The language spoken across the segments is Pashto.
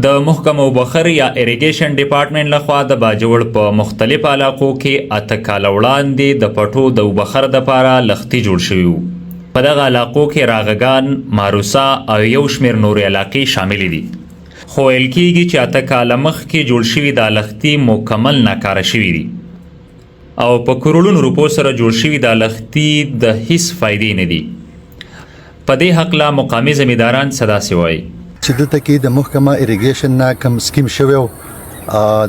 د محکمه بخر یا اریګیشن ډپارټمنټ لخوا د باجوړ په مختلف علاقو کې 8 کاله وړاندې د پټو د بخر دپاره لښتي جوړ شوي وو. په دغه علاقو کې راغگان، ماروسا او یو شمېر نورې علاقې شاملې دي. خو ویل کېږي چې 8 کاله مخکې جوړ شوي دا لښتي مکمل ناکاره شوي دي او په کروړونو روپو سره جوړ شوي دا لښتي د هیڅ فایدې نه دي. په دې هکله مقامي زمینداران څه داسې وایي چې دلته کې د محکمه اریګیشن نه کوم سکیم شوی و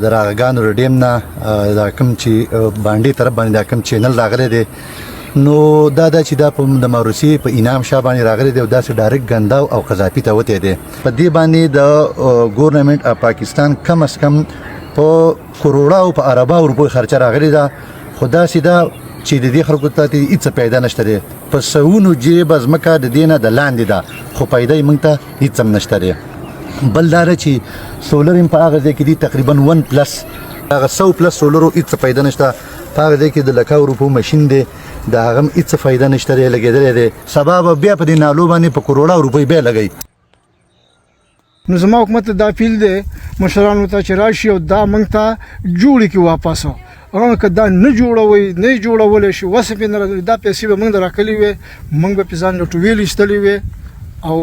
د راغگانو ډیم نه دا کوم چې باندې طرف باندې دا کوم چینل راغلی دی نو دا چې دا په د ماروسی په انعام شاه باندې راغلی دی او دا چې ډایرکټ ګنداو او قذافي ته وته دی. په دې باندې د ګورنمنت اف پاکستان کم از کم په کروڑا او په اربا روپو خرچه راغلی دا. خدا سیدا چې د دې خلکو ته هیڅ پیدا نشته دی. په سونو جیب از مکه د دینه د لاندې دا خو پیدا یې مونږ ته هیڅ هم نشته دی. بل دا چې سولر هم په هغه ځای کې دي تقریبا 1 پلس هغه 100 پلس سولر هیڅ پیدا نشته. په هغه ځای کې د لکاو روپو ماشين دی دا هغه هیڅ فایده نشته دی لګیدل دی. سبب بیا په دې نالو باندې په کروڑا روپۍ به لګي. نو زما حکومت دا پیل دی مشرانو ته چې راشي او دا مونږ ته جوړ کی واپسو هغه کدا نه جوړوي نه جوړول شي وسپې نه دا پیسې به موږ راکلي وي موږ به ځان له ټویل استلی وي او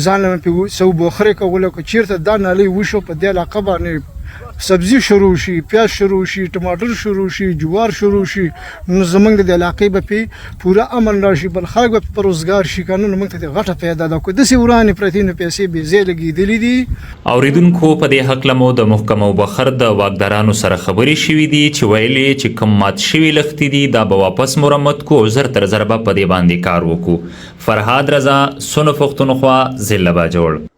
ځان له په سو بوخره کوله کو چیرته دا نالي وشو په دې علاقه باندې سبزی شروع شي پیاز شروع شي ټماټر شروع شي جوار شروع شي نو زمونږ د علاقې به په پورا امن راشي بل خلک به په روزګار شي قانون موږ ته غټه پیدا ده کو د سی ورانې پرتین پیسې به زی لګیدلې دي. اوریدونکو په دې حق لمو د محکمه بخر د واکدارانو سره خبرې شوې دي چې ویلي چې کوم مات شوي لښتي دي دا به واپس مرمت کو زر تر زر به په دې باندې کار وکړو. فرهاد رضا، سونو پښتونخوا، ضلع باجوړ.